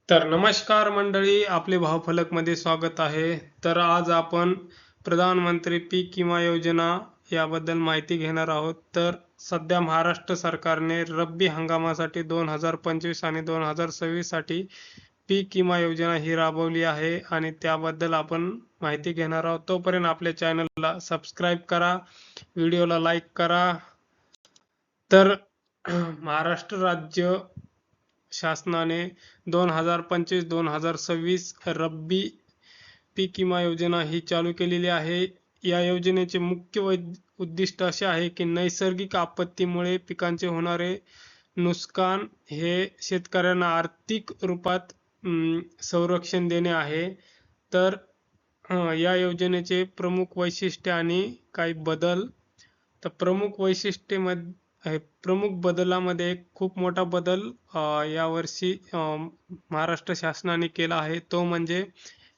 तर नमस्कार मंडळी, आपले भावफलक मध्ये स्वागत आहे. तर आज आपण प्रधानमंत्री पीक विमा योजना याबद्दल माहिती घेणार आहोत. तर सध्या महाराष्ट्र सरकारने रब्बी हंगामासाठी 2025 आणि 2026 साठी पीक विमा योजना ही राबवली आहे आणि त्याबद्दल आपण माहिती घेणार आहोत. तोपर्यंत आपल्या चॅनलला सबस्क्राईब करा, व्हिडिओला लाईक करा. तर महाराष्ट्र राज्य शासनाने 2025-2026 रब्बी पीक विमा योजना ही चालू केलेली आहे. या योजनेचे मुख्य उद्दिष्ट असे आहे की नैसर्गिक आपत्तीमुळे पिकांचे होणारे नुकसान हे शेतकऱ्यांना आर्थिक रूपात संरक्षण देणे आहे. तर या योजनेचे प्रमुख वैशिष्ट्य आणि काही बदल. तर प्रमुख बदलामध्ये एक खूप मोठा बदल यावर्षी महाराष्ट्र शासनाने केला आहे. तो म्हणजे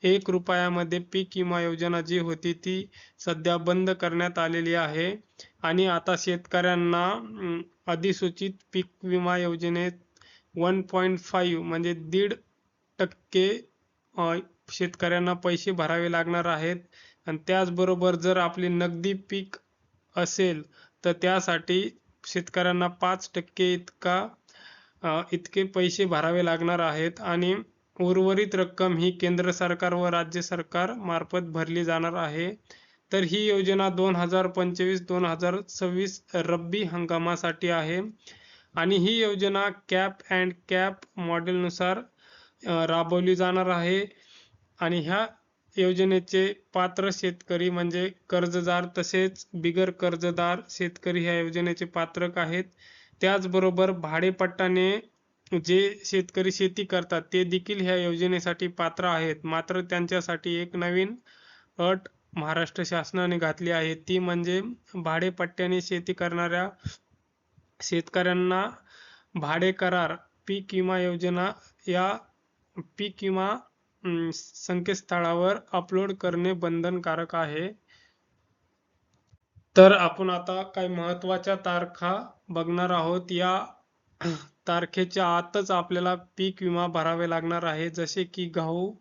1 रुपयामध्ये पीक विमा योजना जी होती ती सध्या बंद करण्यात आलेली आहे आणि आता शेतकऱ्यांना अधिसूचित पीक विमा योजनेत 1.5 म्हणजे 1.5% शेतकऱ्यांना पैसे भरावे लागणार आहेत. आणि त्याचबरोबर जर आपली नगदी पीक असेल तर त्यासाठी शेतकऱ्यांना 5% इतके पैसे भरावे लागणार आहेत आणि उर्वरित रक्कम ही केंद्र सरकार व राज्य सरकार मार्फत भरली जाणार आहे. तर ही योजना 2025-2026 रब्बी हंगामासाठी आहे आणि ही योजना कॅप अँड कॅप मॉडेलनुसार राबवली जाणार आहे. आणि ह्या योजनेचे पात्र शेतकरी म्हणजे कर्जदार तसेच बिगर कर्जदार शेतकरी ह्या योजनेचे पात्रक आहेत. त्याचबरोबर भाडेपट्टाने जे शेतकरी शेती करतात ते देखील ह्या योजनेसाठी पात्र आहेत. मात्र त्यांच्यासाठी एक नवीन अट महाराष्ट्र शासनाने घातली आहे, ती म्हणजे भाडेपट्ट्याने शेती करणाऱ्या शेतकऱ्यांना भाडे करार पीक विमा योजना या पीक विमा संकेतस्थळावर अपलोड करणे बंधनकारक आहे. तर आपण आता काही महत्त्वाच्या तारखा बघणार आहोत. या तारखेच्या आतच आपल्याला पीक विमा भरावे लागणार आहे. जसे की गहू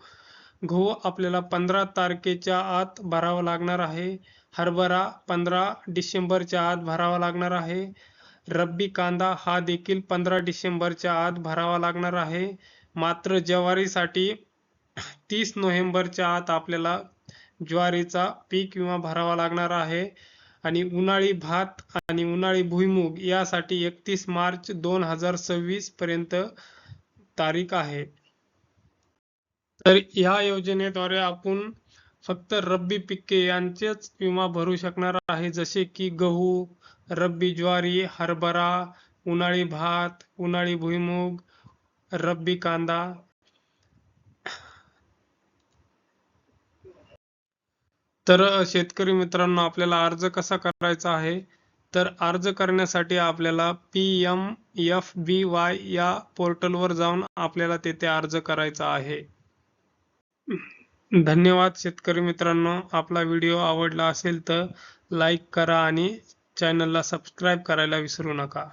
आपल्याला 15 तारखेच्या आत भरावा लागणार आहे. हरभरा 15 डिसेंबरच्या आत भरावा लागणार आहे. रब्बी कांदा हा देखील 15 डिसेंबरच्या आत भरावा लागणार आहे. मात्र ज्वारीसाठी 30 नोव्हेंबरच्या आत आपल्याला ज्वारीचा पीक विमा भरावा लागणार आहे. आणि उन्हाळी भात आणि उन्हाळी भुईमूग यासाठी 31 मार्च 2026 पर्यंत तारीख आहे. तर या योजनेद्वारे आपण फक्त रब्बी पिके यांचेच विमा भरू शकणार आहे, जसे की गहू, रब्बी ज्वारी, हरभरा, उन्हाळी भात, उन्हाळी भुईमूग, रब्बी कांदा. तर शेतकरी मित्रांनो, आपल्याला अर्ज कसा करायचा आहे? तर अर्ज करण्यासाठी आपल्याला PMFBY या पोर्टलवर जाऊन आपल्याला तेथे अर्ज करायचा आहे. धन्यवाद शेतकरी मित्रांनो. आपला व्हिडिओ आवडला असेल तर लाईक करा आणि चॅनलला सबस्क्राईब करायला विसरू नका.